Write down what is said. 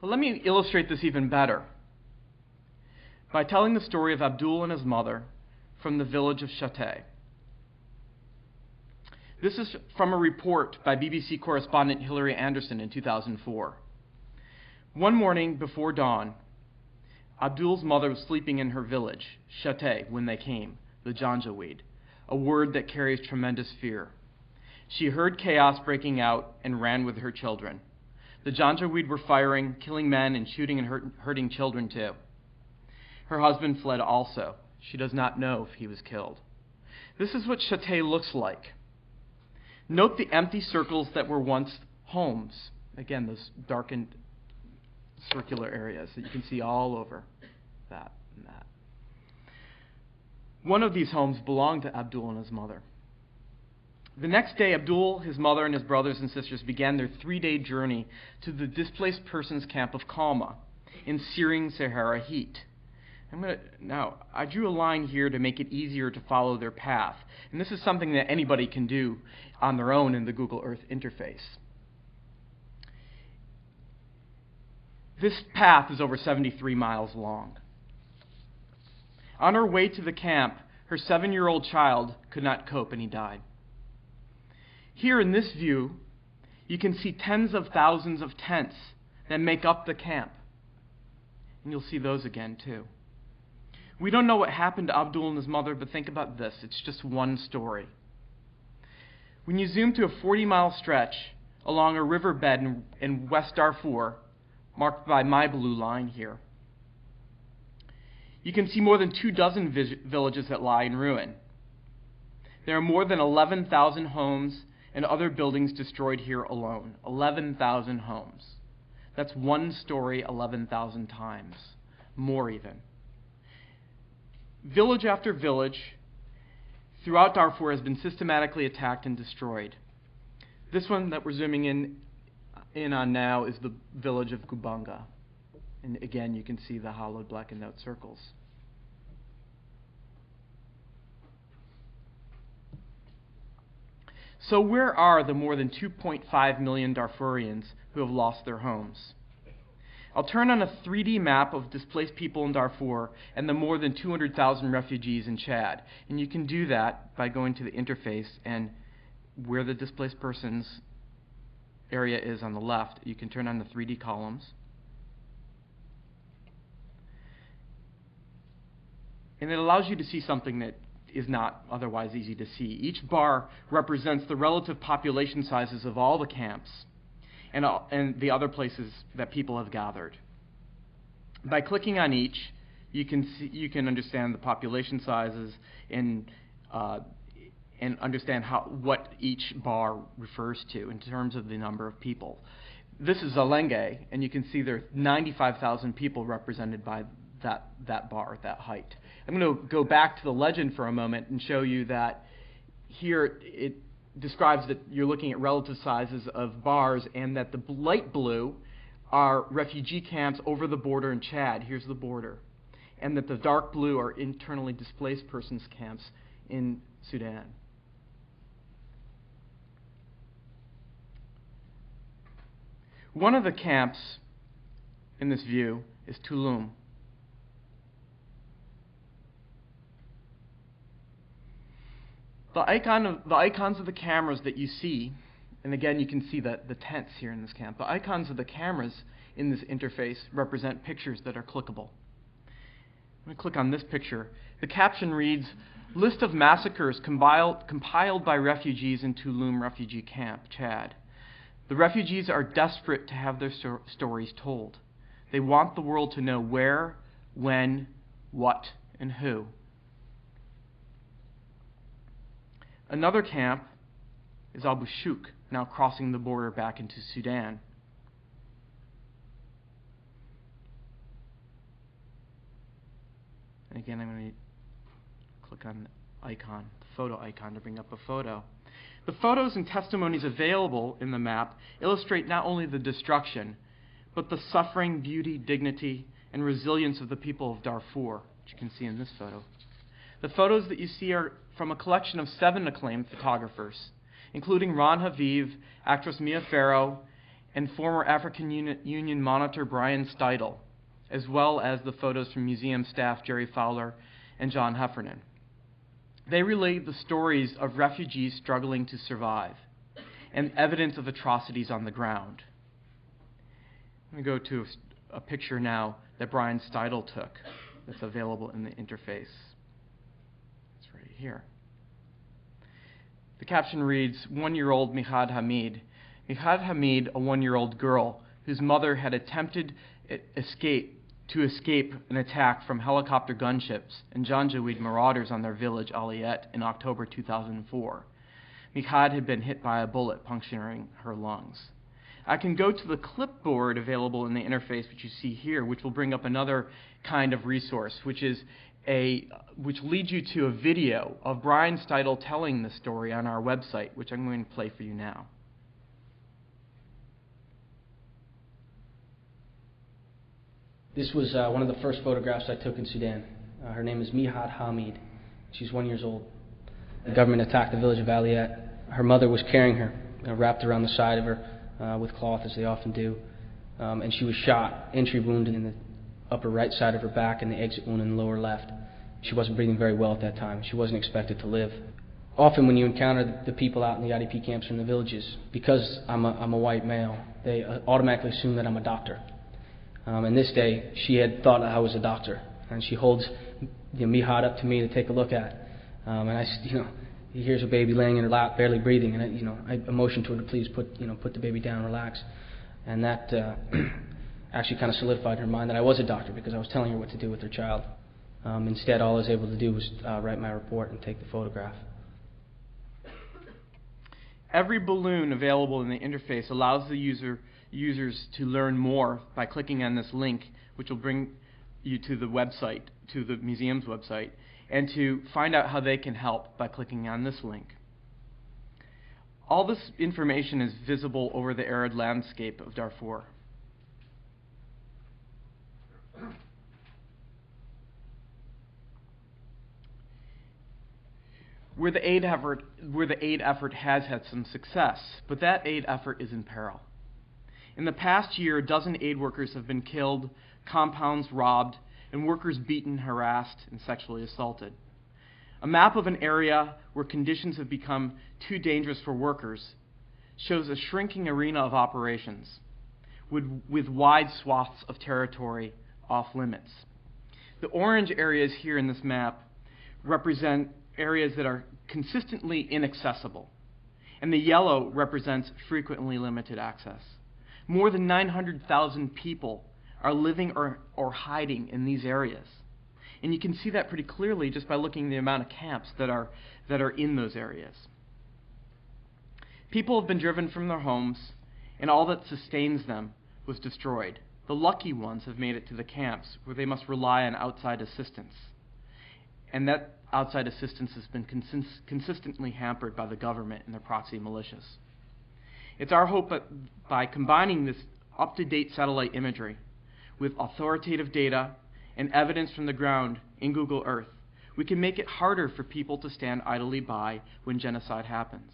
But let me illustrate this even better by telling the story of Abdul and his mother from the village of Shatay. This is from a report by BBC correspondent Hilary Anderson in 2004. One morning before dawn, Abdul's mother was sleeping in her village, Shatay, when they came, the Janjaweed, a word that carries tremendous fear. She heard chaos breaking out and ran with her children. The Janjaweed were firing, killing men, and shooting and hurting children too. Her husband fled also. She does not know if he was killed. This is what Shatay looks like. Note the empty circles that were once homes. Again, those darkened circular areas that you can see all over that and that. One of these homes belonged to Abdul and his mother. The next day, Abdul, his mother, and his brothers and sisters began their 3-day journey to the displaced persons camp of Kalma in searing Sahara heat. Now, I drew a line here to make it easier to follow their path, and this is something that anybody can do on their own in the Google Earth interface. This path is over 73 miles long. On her way to the camp, her 7-year-old child could not cope and he died. Here in this view, you can see tens of thousands of tents that make up the camp. And you'll see those again too. We don't know what happened to Abdul and his mother, but think about this. It's just one story. When you zoom to a 40-mile stretch along a riverbed in West Darfur, marked by my blue line here, you can see more than 24 villages that lie in ruin. There are more than 11,000 homes and other buildings destroyed here alone. 11,000 homes. That's one story 11,000 times. More even. Village after village throughout Darfur has been systematically attacked and destroyed. This one that we're zooming in on now is the village of Gubanga. And again, you can see the hollowed black and white circles. So where are the more than 2.5 million Darfurians who have lost their homes? I'll turn on a 3D map of displaced people in Darfur and the more than 200,000 refugees in Chad. And you can do that by going to the interface, and where the displaced persons area is on the left, you can turn on the 3D columns. And it allows you to see something that is not otherwise easy to see. Each bar represents the relative population sizes of all the camps and the other places that people have gathered. By clicking on each, you can understand the population sizes and understand what each bar refers to in terms of the number of people. This is Zalenge, and you can see there are 95,000 people represented by that bar at that height. I'm going to go back to the legend for a moment and show you that here it describes that you're looking at relative sizes of bars, and that the light blue are refugee camps over the border in Chad. Here's the border. And that the dark blue are internally displaced persons camps in Sudan. One of the camps in this view is Tulum. The icons of the cameras that you see, and again you can see the tents here in this camp, the icons of the cameras in this interface represent pictures that are clickable. I'm going to click on this picture. The caption reads, "List of massacres compiled by refugees in Tulum refugee camp, Chad. The refugees are desperate to have their stories told. They want the world to know where, when, what, and who." Another camp is Abu Shuk, now crossing the border back into Sudan. And again, I'm going to click on the icon, the photo icon, to bring up a photo. The photos and testimonies available in the map illustrate not only the destruction, but the suffering, beauty, dignity, and resilience of the people of Darfur, which you can see in this photo. The photos that you see are from a collection of 7 acclaimed photographers, including Ron Haviv, actress Mia Farrow, and former African Union monitor Brian Steidel, as well as the photos from museum staff Jerry Fowler and John Heffernan. They relay the stories of refugees struggling to survive and evidence of atrocities on the ground. I'm going to go to a picture now that Brian Steidel took that's available in the interface. It's right here. The caption reads, 1-year-old Mihad Hamid. Mihad Hamid, a 1-year-old girl whose mother had attempted to escape an attack from helicopter gunships and Janjaweed marauders on their village Elliot in October 2004. Mihad had been hit by a bullet, puncturing her lungs. I can go to the clipboard available in the interface, which you see here, which will bring up another kind of resource, which leads you to a video of Brian Steidel telling the story on our website, which I'm going to play for you now. This was one of the first photographs I took in Sudan. Her name is Mihad Hamid. She's 1 year old. The government attacked the village of Aliat. Her mother was carrying her, wrapped around the side of her with cloth, as they often do. And she was shot, entry wound in the upper right side of her back and the exit wound in the lower left. She wasn't breathing very well at that time. She wasn't expected to live. Often when you encounter the people out in the IDP camps or in the villages, because I'm a white male, they automatically assume that I'm a doctor. And this day, she had thought I was a doctor. And she holds Mihad up to me to take a look at. And here's a baby laying in her lap, barely breathing, and I motioned to her to please put the baby down, relax, and that actually kind of solidified in her mind that I was a doctor because I was telling her what to do with her child. Instead, all I was able to do was write my report and take the photograph. Every balloon available in the interface allows the users to learn more by clicking on this link, which will bring you to the website, to the museum's website, and to find out how they can help by clicking on this link. All this information is visible over the arid landscape of Darfur. Where the aid effort has had some success, but that aid effort is in peril. In the past year, a dozen aid workers have been killed, compounds robbed, and workers beaten, harassed, and sexually assaulted. A map of an area where conditions have become too dangerous for workers shows a shrinking arena of operations with wide swaths of territory off limits. The orange areas here in this map represent areas that are consistently inaccessible, and the yellow represents frequently limited access. More than 900,000 people are living or hiding in these areas. And you can see that pretty clearly just by looking at the amount of camps that are in those areas. People have been driven from their homes, and all that sustains them was destroyed. The lucky ones have made it to the camps, where they must rely on outside assistance. And that outside assistance has been consistently hampered by the government and their proxy militias. It's our hope that by combining this up-to-date satellite imagery with authoritative data and evidence from the ground in Google Earth, we can make it harder for people to stand idly by when genocide happens.